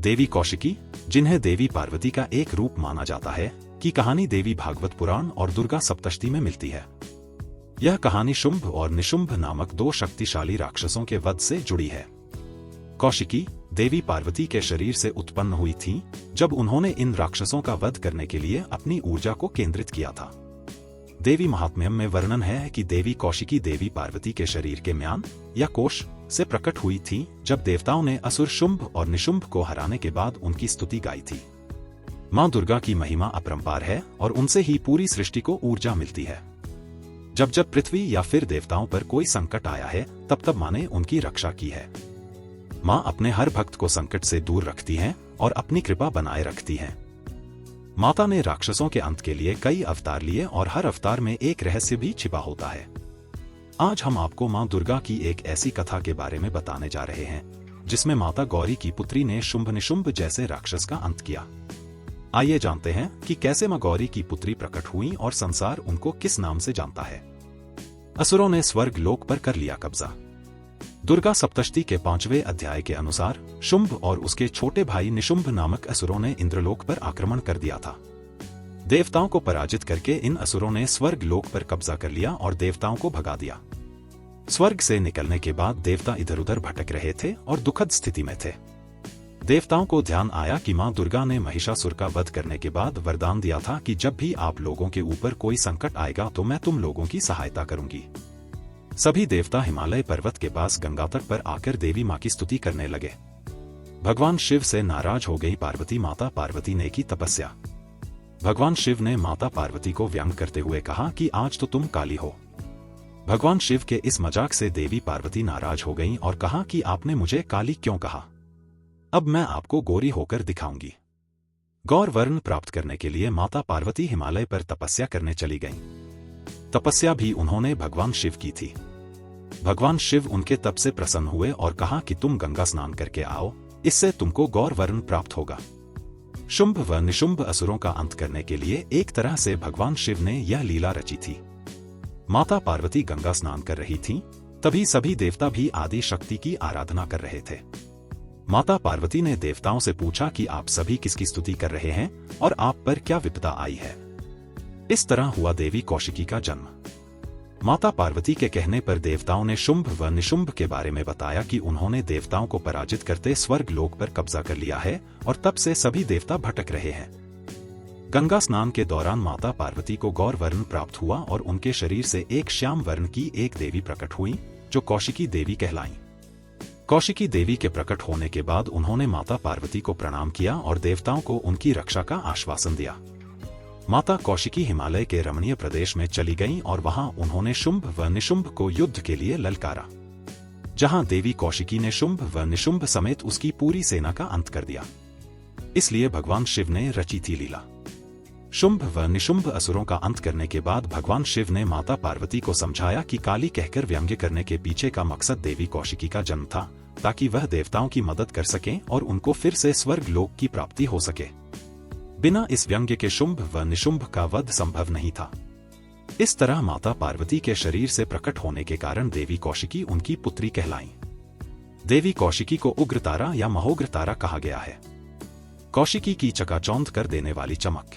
देवी कौशिकी, जिन्हें देवी पार्वती का एक रूप माना जाता है, की कहानी देवी भागवत पुराण और दुर्गा सप्तशती में मिलती है। यह कहानी शुंभ और निशुंभ नामक दो शक्तिशाली राक्षसों के वध से जुड़ी है। कौशिकी देवी पार्वती के शरीर से उत्पन्न हुई थीं, जब उन्होंने इन राक्षसों का वध करने के लिए अपनी ऊर्जा को केंद्रित किया था। देवी महात्म्यम में वर्णन है कि देवी कौशिकी देवी पार्वती के शरीर के म्यान या कोश से प्रकट हुई थी, जब देवताओं ने असुर शुंभ और निशुंभ को हराने के बाद उनकी स्तुति गाई थी। मां दुर्गा की महिमा अपरंपार है और उनसे ही पूरी सृष्टि को ऊर्जा मिलती है। जब जब पृथ्वी या फिर देवताओं पर कोई संकट आया है, तब तब मां ने उनकी रक्षा की है। मां अपने हर भक्त को संकट से दूर रखती हैं और अपनी कृपा बनाए रखती हैं। माता ने राक्षसों के अंत के लिए कई अवतार लिए और हर अवतार में एक रहस्य भी छिपा होता है। आज हम आपको मां दुर्गा की एक ऐसी कथा के बारे में बताने जा रहे हैं, जिसमें माता गौरी की पुत्री ने शुंभ निशुंभ जैसे राक्षस का अंत किया। आइए जानते हैं कि कैसे मां गौरी की पुत्री प्रकट हुई और संसार उनको किस नाम से जानता है। असुरों ने स्वर्ग लोक पर कर लिया कब्जा। दुर्गा सप्तशती के 5वें अध्याय के अनुसार शुंभ और उसके छोटे भाई निशुंभ नामक असुरों ने इंद्रलोक पर आक्रमण कर दिया था। देवताओं को पराजित करके इन असुरों ने स्वर्ग लोक पर कब्जा कर लिया और देवताओं को भगा दिया। स्वर्ग से निकलने के बाद देवता इधर उधर भटक रहे थे और दुखद स्थिति में थे। देवताओं को ध्यान आया कि मां दुर्गा ने महिषासुर का वध करने के बाद वरदान दिया था कि जब भी आप लोगों के ऊपर कोई संकट आएगा तो मैं तुम लोगों की सहायता करूंगी। सभी देवता हिमालय पर्वत के पास गंगा तट पर आकर देवी मां की स्तुति करने लगे। भगवान शिव से नाराज हो गई पार्वती। माता पार्वती ने की तपस्या। भगवान शिव ने माता पार्वती को व्यंग करते हुए कहा कि आज तो तुम काली हो। भगवान शिव के इस मजाक से देवी पार्वती नाराज हो गईं और कहा कि आपने मुझे काली क्यों कहा? अब मैं आपको गोरी होकर दिखाऊंगी। गौर वर्ण प्राप्त करने के लिए माता पार्वती हिमालय पर तपस्या करने चली गईं। तपस्या भी उन्होंने भगवान शिव की थी। भगवान शिव उनके तप से प्रसन्न हुए और कहा कि तुम गंगा स्नान करके आओ, इससे तुमको गौर वर्ण प्राप्त होगा। शुंभ व निशुंभ असुरों का अंत करने के लिए एक तरह से भगवान शिव ने यह लीला रची थी। माता पार्वती गंगा स्नान कर रही थीं, तभी सभी देवता भी आदि शक्ति की आराधना कर रहे थे। माता पार्वती ने देवताओं से पूछा कि आप सभी किसकी स्तुति कर रहे हैं और आप पर क्या विपदा आई है। इस तरह हुआ देवी कौशिकी का जन्म। माता पार्वती के कहने पर देवताओं ने शुंभ व निशुंभ के बारे में बताया कि उन्होंने देवताओं को पराजित करते स्वर्ग लोक पर कब्जा कर लिया है और तब से सभी देवता भटक रहे हैं। गंगा स्नान के दौरान माता पार्वती को गौर वर्ण प्राप्त हुआ और उनके शरीर से एक श्याम वर्ण की एक देवी प्रकट हुई, जो कौशिकी देवी कहलाईं। कौशिकी देवी के प्रकट होने के बाद उन्होंने माता पार्वती को प्रणाम किया और देवताओं को उनकी रक्षा का आश्वासन दिया। माता कौशिकी हिमालय के रमणीय प्रदेश में चली गईं और वहां उन्होंने शुंभ व निशुंभ को युद्ध के लिए ललकारा, जहां देवी कौशिकी ने शुंभ व निशुंभ समेत उसकी पूरी सेना का अंत कर दिया। इसलिए भगवान शिव ने रची थी लीला। शुंभ व निशुंभ असुरों का अंत करने के बाद भगवान शिव ने माता पार्वती को समझाया कि काली कहकर व्यंग्य करने के पीछे का मकसद देवी कौशिकी का जन्म था, ताकि वह देवताओं की मदद कर सकें और उनको फिर से स्वर्ग लोक की प्राप्ति हो सके। बिना इस व्यंग्य के शुंभ व निशुंभ का वध संभव नहीं था। इस तरह माता पार्वती के शरीर से प्रकट होने के कारण देवी कौशिकी उनकी पुत्री कहलाईं। देवी कौशिकी को उग्रतारा या महोग्र तारा कहा गया है। कौशिकी की चकाचौंध कर देने वाली चमक।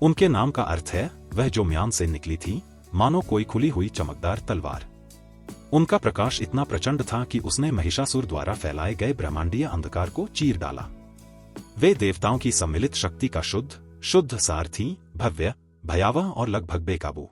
उनके नाम का अर्थ है वह जो म्यान से निकली थी, मानो कोई खुली हुई चमकदार तलवार। उनका प्रकाश इतना प्रचंड था कि उसने महिषासुर द्वारा फैलाए गए ब्रह्मांडीय अंधकार को चीर डाला। वे देवताओं की सम्मिलित शक्ति का शुद्ध सार थीं, भव्य, भयावह और लगभग बेकाबू।